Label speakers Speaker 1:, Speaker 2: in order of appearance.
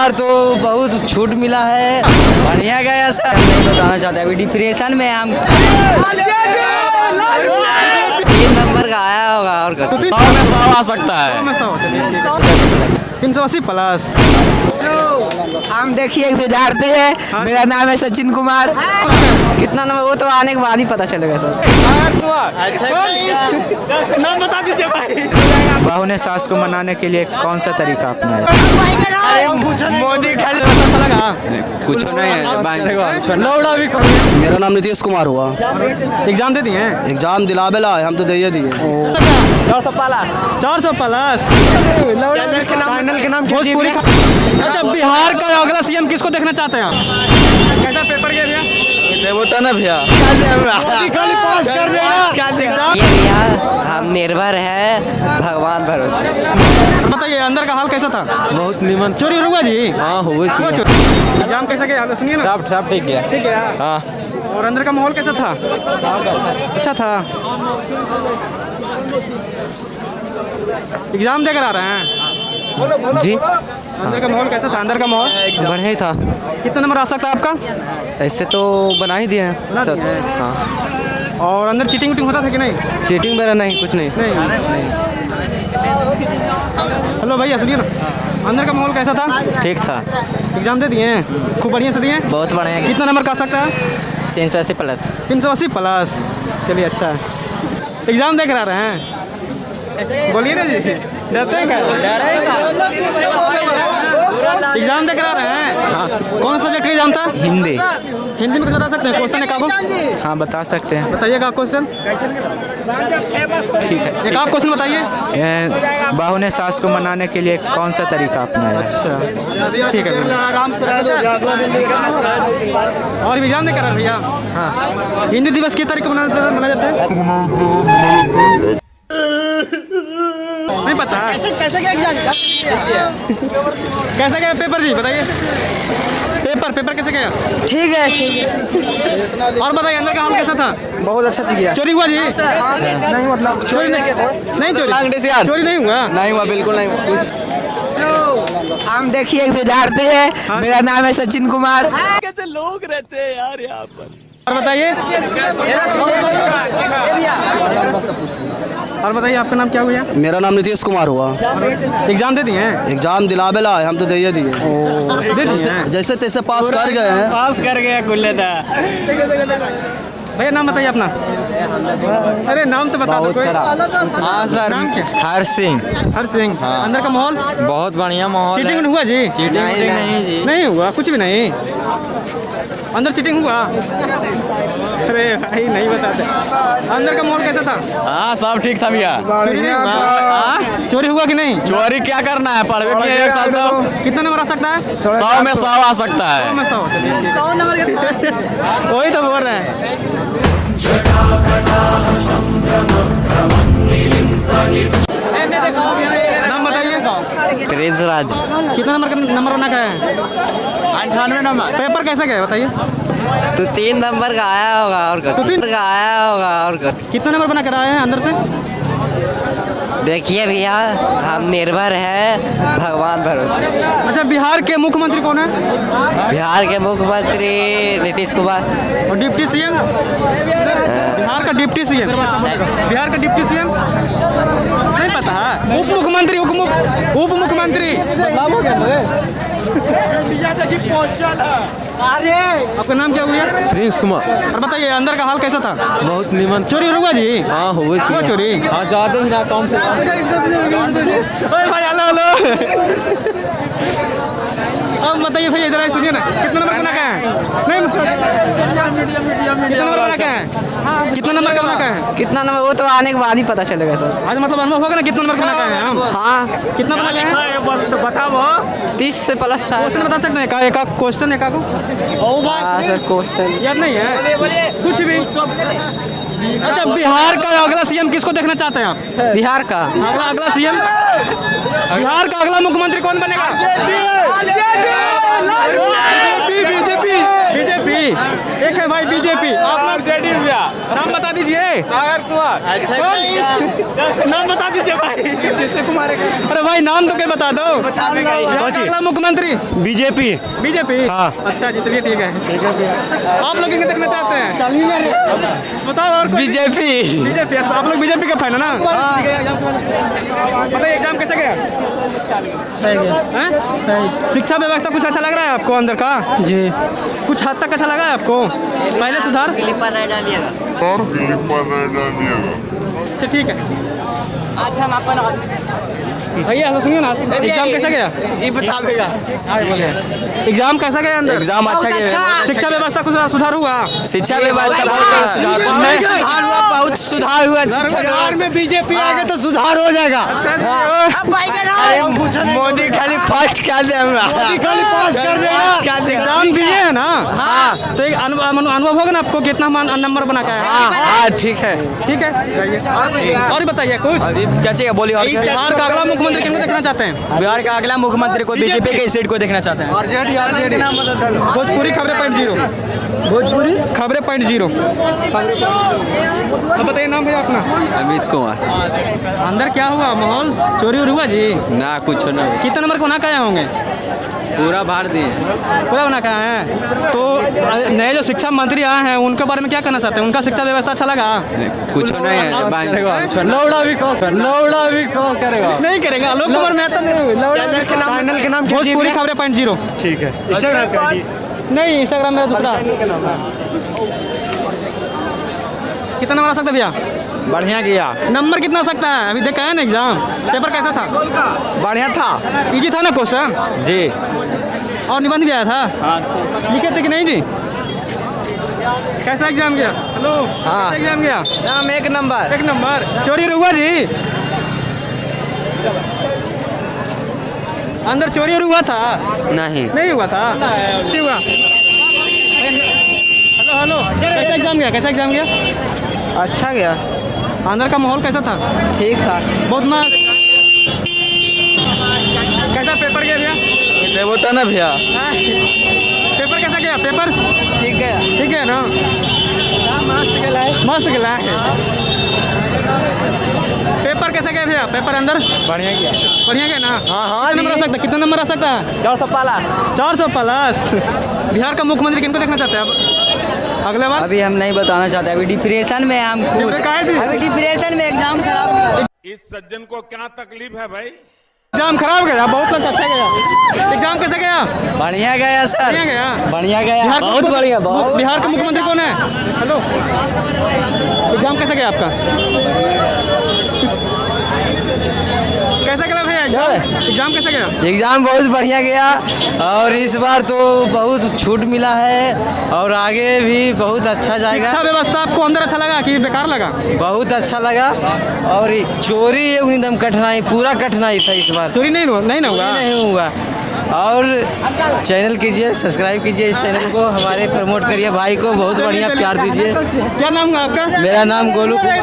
Speaker 1: बार तो बहुत छूट मिला है, बढ़िया गया सर। नहीं बताना चाहते, अभी डिप्रेशन में हम 3 नंबर का आया होगा और
Speaker 2: 100 में 100 आ सकता है।
Speaker 3: 380 प्लस।
Speaker 1: हम देखिए विद्यार्थी है, मेरा नाम है सचिन कुमार। कितना नंबर वो तो आने के बाद ही पता चलेगा सर।
Speaker 3: नाम बता दीजिए भाई।
Speaker 4: बहू ने सास को मनाने के लिए कौन सा तरीका अपनाया?
Speaker 3: मोदी खाली अच्छा लगा।
Speaker 4: कुछ नहीं है।
Speaker 3: लौड़ा भी
Speaker 5: मेरा नाम नीतीश कुमार हुआ।
Speaker 3: एग्जाम दे दिए?
Speaker 5: एग्जाम दिलावेला हम तो दे दिए।
Speaker 3: 400 प्लस। चैनल के नाम भोजपुरी। अच्छा, बिहार का अगला सीएम किसको देखना चाहते हैं आप? कैसा पेपर गया भैया?
Speaker 5: वो तो ना भैया
Speaker 3: पास कर देगा।
Speaker 1: ये भैया हम निर्भर है, भगवान भरोसे।
Speaker 3: बताइए अंदर का हाल कैसा था?
Speaker 4: बहुत निमन।
Speaker 3: चोरी हुआ जी?
Speaker 4: हाँ हुआ।
Speaker 3: एग्जाम कैसा गया? हेलो सुनिए ना।
Speaker 4: सब ठीक गया।
Speaker 3: ठीक है।
Speaker 4: हाँ।
Speaker 3: और अंदर का माहौल कैसा था? अच्छा था। एग्जाम देकर आ रहे हैं
Speaker 4: जी।
Speaker 3: अंदर का माहौल कैसा था? अंदर का माहौल
Speaker 4: बढ़िया ही था।
Speaker 3: कितना नंबर आ सकता है आपका?
Speaker 4: ऐसे तो बना ही दिए हैं
Speaker 3: बना
Speaker 4: सर।
Speaker 3: दिए हैं।
Speaker 4: हाँ।
Speaker 3: और अंदर चीटिंग वीटिंग होता था कि नहीं?
Speaker 4: चीटिंग वगैरह नहीं, कुछ नहीं।
Speaker 3: नहीं। हेलो भैया सुनिए ना, अंदर का माहौल कैसा था?
Speaker 4: ठीक था।
Speaker 3: एग्जाम दे दिए हैं? खूब बढ़िया से दिए हैं?
Speaker 4: बहुत बढ़िया।
Speaker 3: कितना नंबर का आ सकता है?
Speaker 4: 380 प्लस।
Speaker 3: 380 प्लस। चलिए अच्छा है। एग्जाम देकर आ रहे हैं? बोलिए ना जी, डरते हैं क्या? एग्जाम देकर आ रहे हैं? हाँ। कौन सा सब्जेक्ट का एग्जाम था?
Speaker 4: हिंदी।
Speaker 3: हिंदी में कुछ बता सकते हैं? क्वेश्चन एक आगो
Speaker 4: हाँ बता सकते हैं।
Speaker 3: बताइएगा क्वेश्चन।
Speaker 4: ठीक है।
Speaker 3: एक आप क्वेश्चन बताइए।
Speaker 4: बहू ने सास को मनाने के लिए कौन सा तरीका अपनाया?
Speaker 3: अच्छा ठीक है। और एग्जाम देकर आ रहे हैं भैया? हाँ। हिंदी दिवस किस तारीख को मनाया जाता है? नहीं पता। कैसे गया पेपर जी? बताइए पेपर कैसे गया?
Speaker 1: ठीक है।
Speaker 3: और बताइए अंदर का हाल कैसा था?
Speaker 1: बहुत अच्छा गया।
Speaker 3: चोरी हुआ जी?
Speaker 1: नहीं मतलब
Speaker 3: चोरी नहीं चोरी नहीं हुआ?
Speaker 4: नहीं हुआ, बिल्कुल नहीं हुआ।
Speaker 1: हम देखिए विद्यार्थी है, मेरा नाम है सचिन कुमार।
Speaker 2: कैसे लोग रहते हैं यार यहाँ पर।
Speaker 3: और बताइए आपका नाम क्या हुआ?
Speaker 5: मेरा नाम नीतीश कुमार हुआ।
Speaker 3: एग्जाम दे दिए हैं?
Speaker 5: एग्जाम दिलावेला हम तो दे दिए।
Speaker 3: दे दिए हैं?
Speaker 5: जैसे तैसे पास कर गए हैं।
Speaker 4: पास कर गया कुल्ले था।
Speaker 3: भैया नाम बताइए अपना। अरे नाम तो बता दो कोई।
Speaker 4: हाँ सर।
Speaker 3: नाम क्या?
Speaker 4: हर सिंह।
Speaker 3: हर सिंह। अंदर का माहौल
Speaker 4: बहुत बढ़िया माहौल है।
Speaker 3: चीटिंग हुआ जी?
Speaker 4: चीटिंग नहीं जी।
Speaker 3: नहीं हुआ कुछ भी नहीं? अंदर चीटिंग हुआ? अरे भाई नहीं बताते। अंदर का माहौल कैसा था?
Speaker 2: हाँ सब ठीक था भैया।
Speaker 3: चोरी हुआ कि नहीं?
Speaker 2: चोरी क्या करना है, पढ़वे के लिए 1 साल तो।
Speaker 3: कितना नंबर आ सकता है?
Speaker 2: 100 में 100 आ सकता है।
Speaker 3: 100 नंबर वही तो बोल रहे हैं। नाम बताइए।
Speaker 4: क्रेज राज।
Speaker 3: कितना नंबर बना का है?
Speaker 2: 98 नंबर।
Speaker 3: पेपर कैसा गया बताइए?
Speaker 1: तो 3 नंबर का आया होगा और
Speaker 3: तो 3
Speaker 1: का आया होगा और
Speaker 3: कितना नंबर बना कर आए हैं अंदर से?
Speaker 1: देखिए भैया हम निर्भर है, भगवान भरोसे।
Speaker 3: अच्छा, बिहार के मुख्यमंत्री कौन है?
Speaker 1: बिहार के मुख्यमंत्री नीतीश कुमार।
Speaker 3: और डिप्टी सीएम? बिहार का डिप्टी सीएम? बिहार का डिप्टी सीएम नहीं पता है? उप मुख्यमंत्री उप मुख्यमंत्री आपका नाम क्या हुआ?
Speaker 4: प्रिंस कुमार।
Speaker 3: और बताइए अंदर का हाल कैसा था?
Speaker 4: बहुत निमन।
Speaker 3: चोरी हुआ जी?
Speaker 4: हाँ हुआ
Speaker 3: चोरी।
Speaker 4: हाँ ज़्यादा भी ना, कम से
Speaker 3: भाई हेलो अब बताइए भैया इधर सुनिए ना, कितना नंबर बना का है? नहीं कितना नंबर बना का है? कितना नंबर का बना का है?
Speaker 1: कितना नंबर वो तो आने के बाद ही पता चलेगा सर।
Speaker 3: आज मतलब अनुभव होगा ना कितना नंबर बना का है हम?
Speaker 1: हाँ।
Speaker 3: कितना बना का है?
Speaker 2: तो बताओ।
Speaker 1: 30 से प्लस था।
Speaker 3: क्वेश्चन बता सकते हैं? एक क्वेश्चन एक
Speaker 1: सर क्वेश्चन
Speaker 3: याद नहीं है कुछ भी? अच्छा, बिहार का अगला सीएम किसको देखना चाहते हैं आप?
Speaker 1: बिहार का
Speaker 3: अगला सीएम बिहार का अगला मुख्यमंत्री कौन बनेगा? बीजेपी। एक है भाई बीजेपी। आप लोग जेडीयू। नाम बता दीजिए। है नाम बता दीजिए भाई। अरे भाई नाम तो क्या बता दो। अगला मुख्यमंत्री
Speaker 6: बीजेपी।
Speaker 3: बीजेपी।
Speaker 6: हाँ।
Speaker 3: अच्छा जी चलिए ठीक है। आप लोग किनको देखना चाहते हैं बताओ। और
Speaker 2: बीजेपी।
Speaker 3: बीजेपी आप लोग बीजेपी का फैन है ना। बताइए एग्जाम कैसे गया।
Speaker 6: सही गया।
Speaker 3: हैं?
Speaker 6: सही।
Speaker 3: शिक्षा व्यवस्था कुछ अच्छा लग रहा है आपको अंदर का।
Speaker 6: जी।
Speaker 3: कुछ हद तक अच्छा लगा है आपको पहले सुधार। अच्छा ठीक है। भैया सुनिए ना एग्जाम कैसा गया। एग्जाम कैसा गया अंदर।
Speaker 2: एग्जाम अच्छा गया।
Speaker 3: शिक्षा व्यवस्था कुछ सुधार हुआ।
Speaker 2: शिक्षा व्यवस्था बहुत सुधार हुआ।
Speaker 6: बिहार में बीजेपी आएगा तो सुधार हो जाएगा।
Speaker 2: मोदी खाली फर्स्ट क्या दे
Speaker 6: मोदी खाली पास कर देगा।
Speaker 3: एग्जाम दिए है ना।
Speaker 2: हाँ
Speaker 3: तो एक अनुभव होगा ना आपको कितना नंबर बना के आया।
Speaker 2: हाँ ठीक है।
Speaker 3: ठीक है जाइए। और बताइए कुछ
Speaker 2: क्या चाहिए बोलिए। और
Speaker 3: बिहार का अगला मुख्यमंत्री किनको देखना चाहते हैं।
Speaker 2: बिहार का अगला मुख्यमंत्री को बीजेपी के सीट को देखना चाहते हैं।
Speaker 3: भोजपुरी खबरें .0।
Speaker 6: भोजपुरी
Speaker 3: खबरें .0। तो बताइए नाम भैया अपना।
Speaker 2: अमित कुमार।
Speaker 3: अंदर क्या हुआ माहौल चोरी हुआ जी।
Speaker 2: ना कुछ ना
Speaker 3: कितने नंबर को ना कहे होंगे।
Speaker 2: पूरा भार दिए।
Speaker 3: पूरा बना कहा है। तो नए जो शिक्षा मंत्री आए हैं उनके बारे में क्या कहना चाहते हैं। उनका शिक्षा व्यवस्था अच्छा लगा।
Speaker 2: कुछ नहीं है। लौड़ा भी करेगा।
Speaker 3: नहीं करेगा आलोक कुमार मेहता
Speaker 6: चैनल के नाम
Speaker 3: भोजपुरी खबरें .0।
Speaker 6: ठीक है। इंस्टाग्राम का आईडी।
Speaker 3: नहीं इंस्टाग्राम में दूसरा। कितना नंबर आ सकता है भैया।
Speaker 2: बढ़िया गया।
Speaker 3: नंबर कितना आ सकता है अभी देखा है ना एग्जाम पेपर कैसा था।
Speaker 2: बढ़िया था।
Speaker 3: इजी था ना क्वेश्चन
Speaker 2: जी।
Speaker 3: और निबंध भी आया था। लिखे थे कि नहीं जी। कैसा एग्जाम गया। हेलो कैसा एग्जाम गया।
Speaker 1: नाम एक नंबर।
Speaker 3: एक नंबर। चोरी हुआ जी अंदर चोरी हुआ था। नहीं हुआ था। नहीं हुआ। हेलो कैसा एग्जाम गया। कैसा एग्जाम गया।
Speaker 1: अच्छा गया।
Speaker 3: अंदर का माहौल कैसा था।
Speaker 1: ठीक था।
Speaker 3: बहुत मस्त। कैसा पेपर गया भैया।
Speaker 5: नहीं होता ना भैया।
Speaker 3: पेपर कैसा गया। पेपर
Speaker 1: ठीक है।
Speaker 3: ठीक है ना। मस्त गला है। पेपर कैसा गया भैया। पेपर अंदर
Speaker 2: बढ़िया गया।
Speaker 3: बढ़िया गया ना। हाँ नंबर आ सकता है। कितना नंबर आ सकता है। 400 प्लस। बिहार का मुख्यमंत्री किनको देखना चाहते हैं आप अगले बार।
Speaker 1: अभी हम नहीं बताना चाहते। अभी डिप्रेशन में हम। अभी डिप्रेशन में एग्जाम खराब।
Speaker 7: इस सज्जन को क्या तकलीफ है भाई।
Speaker 3: एग्जाम खराब गया। बहुत अच्छा गया। एग्जाम कैसा गया।
Speaker 1: बढ़िया गया सर।
Speaker 3: बढ़िया गया।
Speaker 1: बढ़िया गया।
Speaker 3: बहुत बढ़िया। बिहार का मुख्यमंत्री कौन है। हेलो एग्जाम कैसा गया आपका। कैसा गया भैया एग्जाम कैसा गया।
Speaker 1: एग्जाम बहुत बढ़िया गया और इस बार तो बहुत छूट मिला है और आगे भी बहुत अच्छा जाएगा।
Speaker 3: शिक्षा व्यवस्था आपको अंदर अच्छा लगा कि बेकार लगा।
Speaker 1: बहुत अच्छा लगा और चोरी एकदम कठिनाई पूरा कठिनाई था इस बार।
Speaker 3: चोरी नहीं हुआ।
Speaker 1: नहीं हुआ। और चैनल कीजिए सब्सक्राइब कीजिए इस चैनल को हमारे प्रमोट करिए भाई को बहुत बढ़िया प्यार दीजिए।
Speaker 3: क्या नाम है आपका।
Speaker 1: मेरा नाम गोलू कुमार।